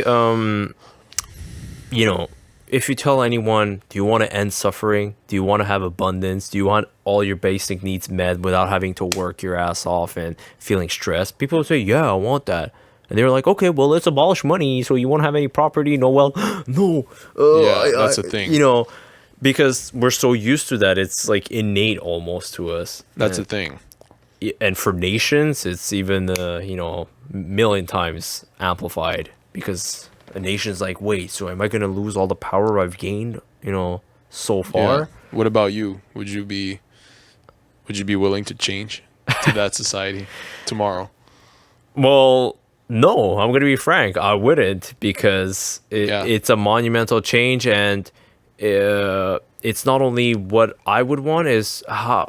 if you tell anyone, do you want to end suffering? Do you want to have abundance? Do you want all your basic needs met without having to work your ass off and feeling stressed? People will say, yeah, I want that. And they're like, okay, well, let's abolish money so you won't have any property, no wealth. No. That's the thing. Because we're so used to that, it's like innate almost to us. That's the thing. And for nations, it's even, million times amplified, because a nation's like, wait, so am I going to lose all the power I've gained, so far? Yeah. What about you? Would you be willing to change to that society tomorrow? Well, no, I'm going to be frank. I wouldn't, because it's a monumental change, and it's not only what I would want, is how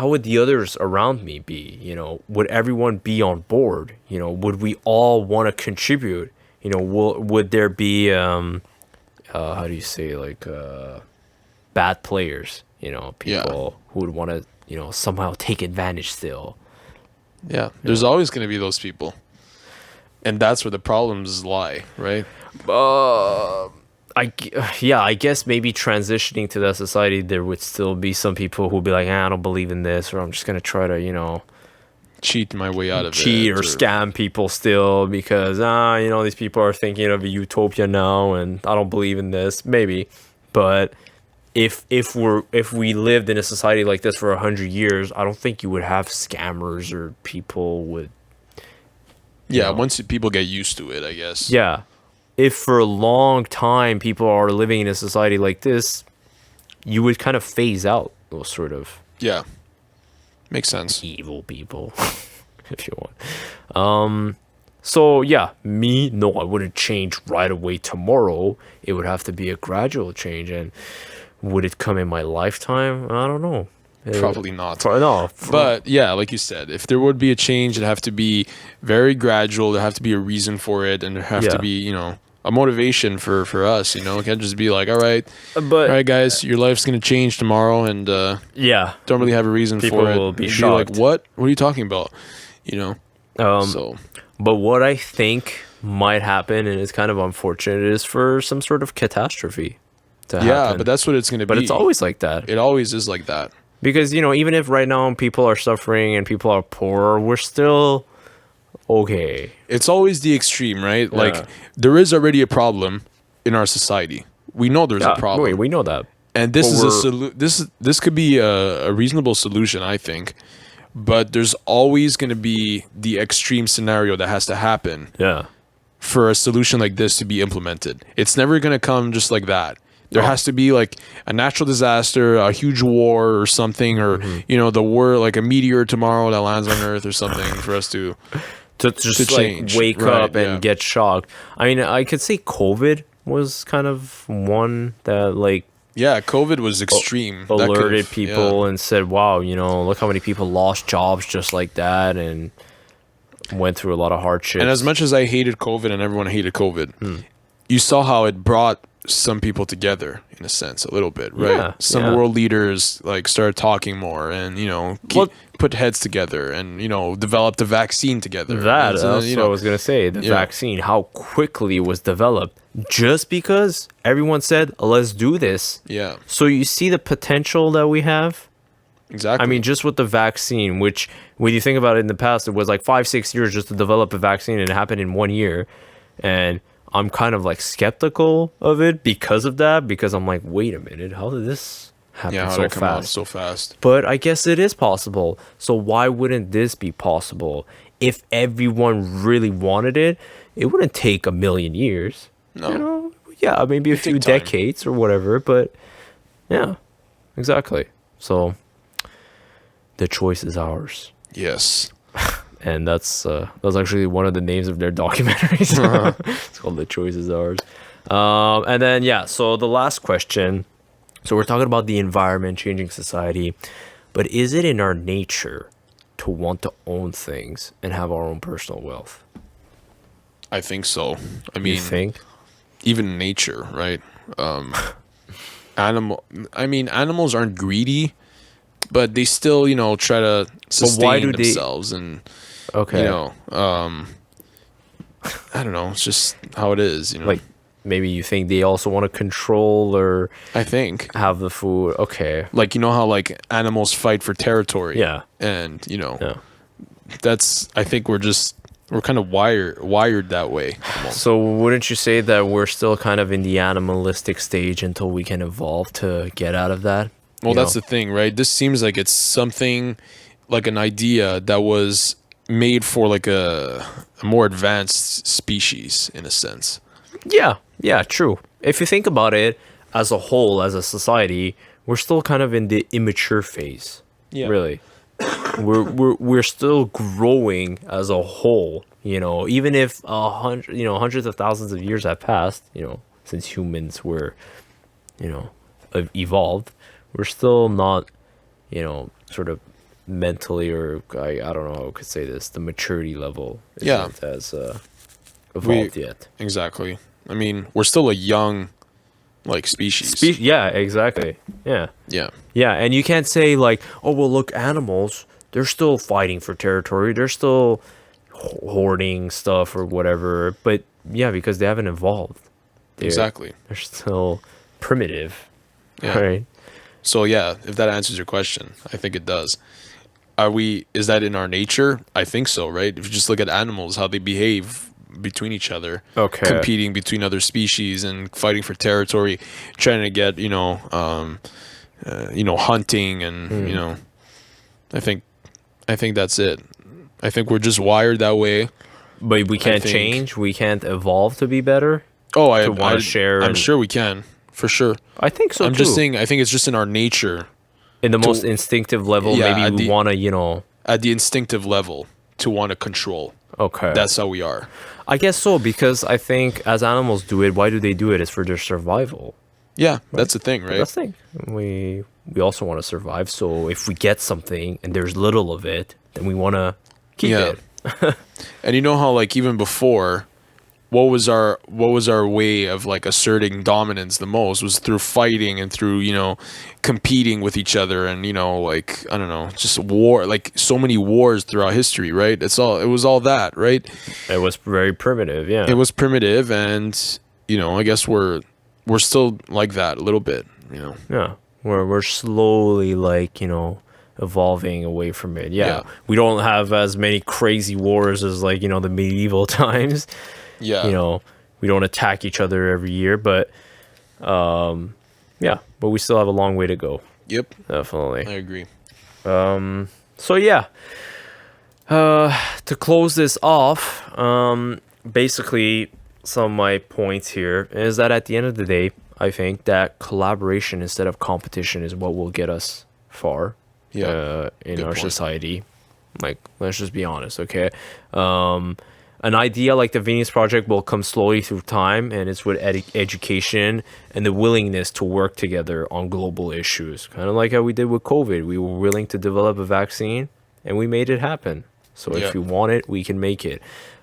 would the others around me be? Would everyone be on board? Would we all want to contribute? Would there be how do you say, like bad players? People who would want to somehow take advantage still. Yeah, there's always going to be those people, and that's where the problems lie, right? I guess maybe transitioning to that society, there would still be some people who'd be like, I don't believe in this, or I'm just gonna try to cheat my way out of cheat or scam people still, because these people are thinking of a utopia now, and I don't believe in this. Maybe, but if we lived in a society like this for 100 years, I don't think you would have scammers or people with. Once people get used to it, I guess. Yeah. If for a long time people are living in a society like this, you would kind of phase out those sort of makes sense evil people, if you want. So yeah, no, I wouldn't change right away tomorrow. It would have to be a gradual change, and would it come in my lifetime? I don't know. Probably not. No. But yeah, like you said, if there would be a change, it'd have to be very gradual. There'd have to be a reason for it, and there have to be, a motivation for us. It can't just be like, all right, guys, your life's gonna change tomorrow, and don't really have a reason people for it. Will be shocked. Like, what are you talking about? But what I think might happen, and it's kind of unfortunate, is for some sort of catastrophe to happen. But that's what it's gonna be. But it's always like that. It always is like that. Because, even if right now people are suffering and people are poor, we're still okay. It's always the extreme, right? Yeah. Like, there is already a problem in our society. We know there's a problem. Wait, we know that. And this this could be a reasonable solution, I think. But there's always going to be the extreme scenario that has to happen for a solution like this to be implemented. It's never going to come just like that. There has to be like a natural disaster, a huge war or something, or the war, like a meteor tomorrow that lands on Earth or something, for us to just like wake up and get shocked. I mean, I could say COVID was kind of one that, like, Yeah, COVID was extreme. Alerted people and said, wow, look how many people lost jobs just like that and went through a lot of hardships. And as much as I hated COVID and everyone hated COVID, you saw how it brought some people together in a sense, a little bit, right? Yeah, some world leaders like started talking more and, put heads together and, developed a vaccine together. That's what I was going to say. The vaccine, how quickly it was developed just because everyone said, let's do this. Yeah. So you see the potential that we have? Exactly. I mean, just with the vaccine, which when you think about it in the past, it was like 5-6 years just to develop a vaccine and it happened in 1 year. And I'm kind of like skeptical of it because of that, because I'm like, wait a minute, how did this happen so fast? But I guess it is possible. So why wouldn't this be possible? If everyone really wanted it, it wouldn't take 1 million years. No. Yeah, maybe a few decades or whatever, but yeah, exactly. So the choice is ours. Yes. And that's actually one of the names of their documentaries. It's called The Choice is Ours. And then, so the last question. So we're talking about the environment, changing society. But is it in our nature to want to own things and have our own personal wealth? I think so. I mean, you think? Even nature, right? Animals aren't greedy, but they still, try to sustain themselves and... Okay. I don't know. It's just how it is, Like, maybe you think they also want to control or... I think. Have the food. Okay. Like, how, like, animals fight for territory. Yeah. And, that's... I think we're kind of wired that way. Almost. So wouldn't you say that we're still kind of in the animalistic stage until we can evolve to get out of that? Well, that's the thing, right? This seems like it's something... like an idea that was... made for like a more advanced species in a sense. Yeah, true. If you think about it as a whole, as a society, we're still kind of in the immature phase. Yeah. Really. we're still growing as a whole, even if hundreds of thousands of years have passed, since humans were, evolved, we're still not, sort of mentally, or I don't know how I could say this, the maturity level isn't as evolved yet. Exactly. I mean, we're still a young like species. Yeah, exactly. Yeah, and you can't say like, oh well, look, animals, they're still fighting for territory, they're still hoarding stuff or whatever, but because they haven't evolved. Exactly. They're still primitive. Right. So if that answers your question, I think it does. Is that in our nature? I think so, right? If you just look at animals, how they behave between each other, competing between other species and fighting for territory, trying to get, hunting and, I think that's it. I think we're just wired that way. But we can't change? We can't evolve to be better? Oh, to share. I'm sure we can, for sure. I think so, I'm just saying, I think it's just in our nature. In the most instinctive level, maybe we want to, At the instinctive level, to want to control. Okay. That's how we are. I guess so, because I think as animals do it, why do they do it? It's for their survival. Yeah, right? That's the thing, right? That's the thing. We also want to survive, so if we get something and there's little of it, then we want to keep it. And you know how, like, even before... What was our way of like asserting dominance the most was through fighting and through, competing with each other and, like, I don't know, just war, like so many wars throughout history, right? It was all that, right? It was very primitive, yeah. It was primitive, and, I guess we're still like that a little bit, Yeah. We're slowly like, evolving away from it. Yeah. We don't have as many crazy wars as like, the medieval times. Yeah. We don't attack each other every year, but but we still have a long way to go. Yep. Definitely. I agree. To close this off, basically some of my points here is that at the end of the day, I think that collaboration instead of competition is what will get us far in our society. Like, let's just be honest, okay? an idea like the Venus Project will come slowly through time, and it's with education and the willingness to work together on global issues. Kind of like how we did with COVID. We were willing to develop a vaccine, and we made it happen. So if we want it, we can make it.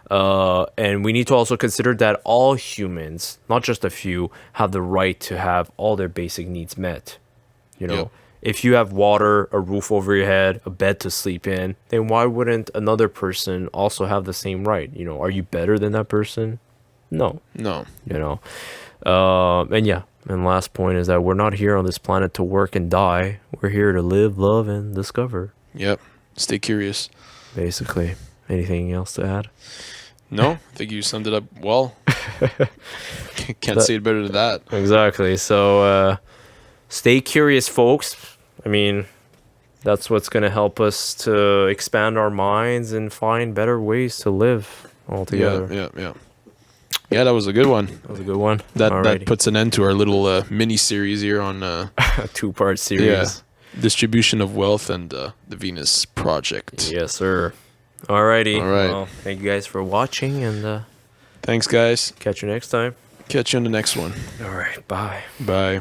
And we need to also consider that all humans, not just a few, have the right to have all their basic needs met. You know, if you have water, a roof over your head, a bed to sleep in, then why wouldn't another person also have the same right? You know, are you better than that person? No. You know, and last point is that we're not here on this planet to work and die. We're here to live, love, and discover. Yep. Stay curious. Basically. Anything else to add? No, I think you summed it up well. Can't say it better than that. Exactly. So stay curious, folks. I mean, that's what's going to help us to expand our minds and find better ways to live altogether. Yeah, that was a good one. That puts an end to our little mini series here on a 2-part series. Distribution of wealth and the Venus Project. Yes, sir. Alrighty. All right. Well, thank you guys for watching, and thanks, guys. Catch you next time. Catch you on the next one. All right. Bye. Bye.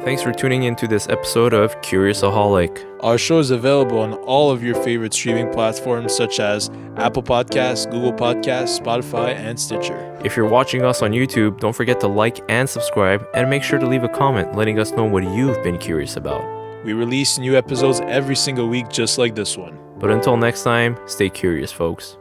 Thanks for tuning into this episode of Curiousaholic. Our show is available on all of your favorite streaming platforms such as Apple Podcasts, Google Podcasts, Spotify, and Stitcher. If you're watching us on YouTube, don't forget to like and subscribe, and make sure to leave a comment letting us know what you've been curious about. We release new episodes every single week just like this one. But until next time, stay curious, folks.